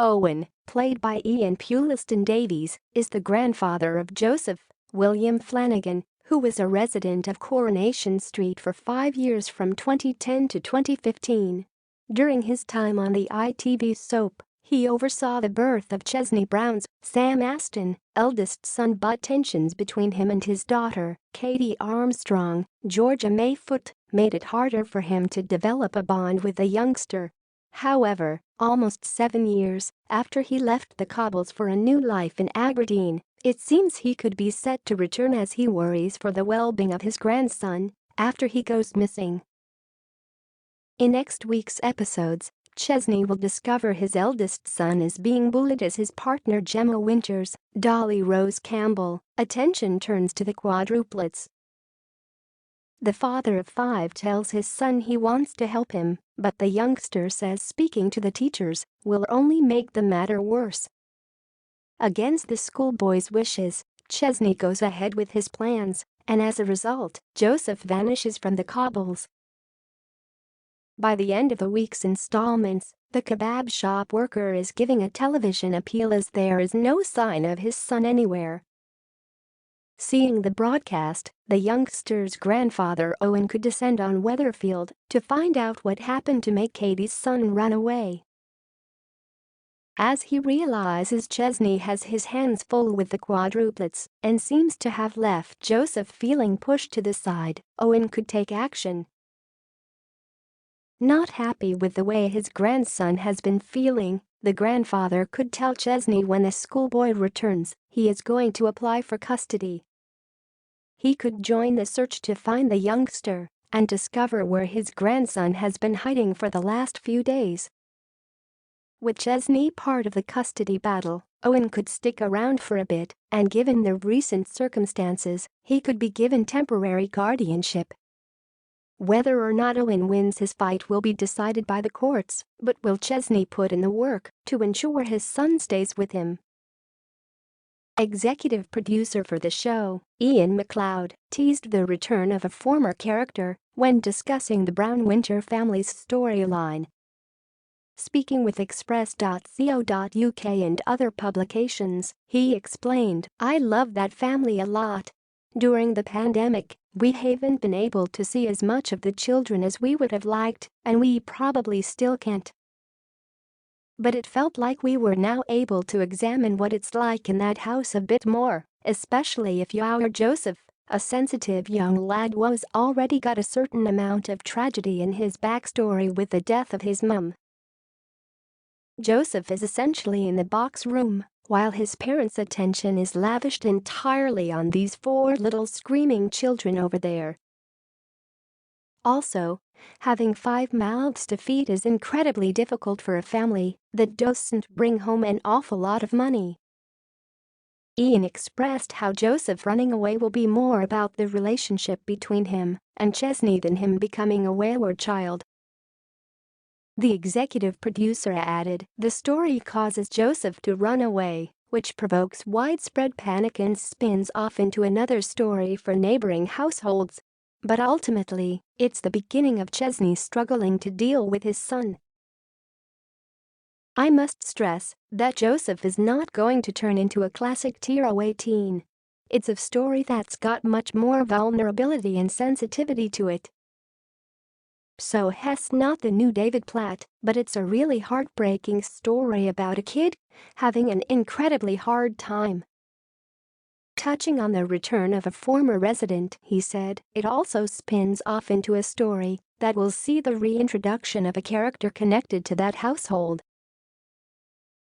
Owen, played by Ian Puliston Davies, is the grandfather of Joseph, William Flanagan, who was a resident of Coronation Street for 5 years from 2010 to 2015. During his time on the ITV soap, he oversaw the birth of Chesney Brown's Sam Aston, eldest son, but tensions between him and his daughter, Katie Armstrong, Georgia Mayfoot, made it harder for him to develop a bond with the youngster. However, almost 7 years after he left the cobbles for a new life in Aberdeen, it seems he could be set to return as he worries for the well-being of his grandson after he goes missing. In next week's episodes, Chesney will discover his eldest son is being bullied as his partner Gemma Winters, Dolly Rose Campbell. Attention turns to the quadruplets. The father of 5 tells his son he wants to help him, but the youngster says speaking to the teachers will only make the matter worse. Against the schoolboy's wishes, Chesney goes ahead with his plans, and as a result, Joseph vanishes from the cobbles. By the end of the week's installments, the kebab shop worker is giving a television appeal as there is no sign of his son anywhere. Seeing the broadcast, the youngster's grandfather Owen could descend on Weatherfield to find out what happened to make Katie's son run away. As he realizes Chesney has his hands full with the quadruplets and seems to have left Joseph feeling pushed to the side, Owen could take action. Not happy with the way his grandson has been feeling, the grandfather could tell Chesney when the schoolboy returns he is going to apply for custody. He could join the search to find the youngster and discover where his grandson has been hiding for the last few days. With Chesney part of the custody battle, Owen could stick around for a bit, and given the recent circumstances, he could be given temporary guardianship. Whether or not Owen wins his fight will be decided by the courts, but will Chesney put in the work to ensure his son stays with him? Executive producer for the show, Ian MacLeod, teased the return of a former character when discussing the Brown-Winter family's storyline. Speaking with Express.co.uk and other publications, he explained, "I love that family a lot. During the pandemic, we haven't been able to see as much of the children as we would have liked, and we probably still can't. But it felt like we were now able to examine what it's like in that house a bit more, especially if you're Joseph, a sensitive young lad who's already got a certain amount of tragedy in his backstory with the death of his mum. Joseph is essentially in the box room, while his parents' attention is lavished entirely on these 4 little screaming children over there. Also, having 5 mouths to feed is incredibly difficult for a family that doesn't bring home an awful lot of money." Ian expressed how Joseph running away will be more about the relationship between him and Chesney than him becoming a wayward child. The executive producer added, "The story causes Joseph to run away, which provokes widespread panic and spins off into another story for neighboring households. But ultimately, it's the beginning of Chesney struggling to deal with his son. I must stress that Joseph is not going to turn into a classic tearaway teen. It's a story that's got much more vulnerability and sensitivity to it. So it's not the new David Platt, but it's a really heartbreaking story about a kid having an incredibly hard time." Touching on the return of a former resident, he said, "It also spins off into a story that will see the reintroduction of a character connected to that household,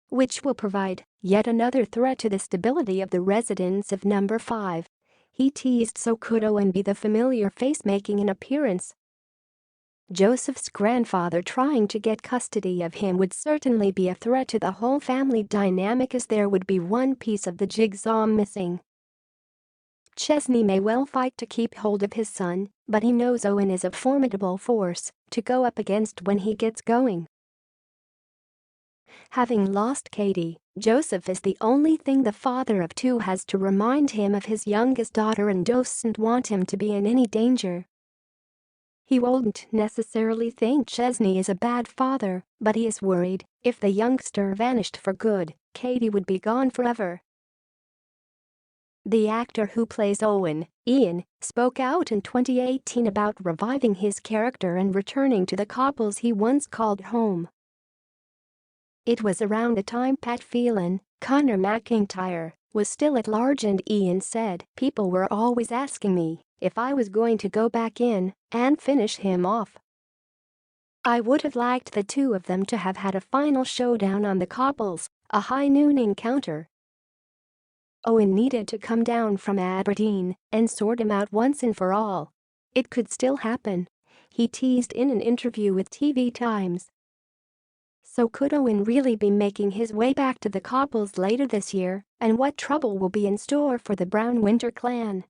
which will provide yet another threat to the stability of the residents of number 5. He teased, so could Owen be the familiar face making an appearance? Joseph's grandfather trying to get custody of him would certainly be a threat to the whole family dynamic, as there would be one piece of the jigsaw missing. Chesney may well fight to keep hold of his son, but he knows Owen is a formidable force to go up against when he gets going." Having lost Katie, Joseph is the only thing the father of 2 has to remind him of his youngest daughter and doesn't want him to be in any danger. He won't necessarily think Chesney is a bad father, but he is worried if the youngster vanished for good, Katie would be gone forever. The actor who plays Owen, Ian, spoke out in 2018 about reviving his character and returning to the cobbles he once called home. It was around the time Pat Phelan, Connor McIntyre, was still at large, and Ian said, "People were always asking me if I was going to go back in and finish him off. I would have liked the two of them to have had a final showdown on the cobbles, a high noon encounter. Owen needed to come down from Aberdeen and sort him out once and for all. It could still happen," he teased in an interview with TV Times. So could Owen really be making his way back to the cobbles later this year, and what trouble will be in store for the Brown Winter clan?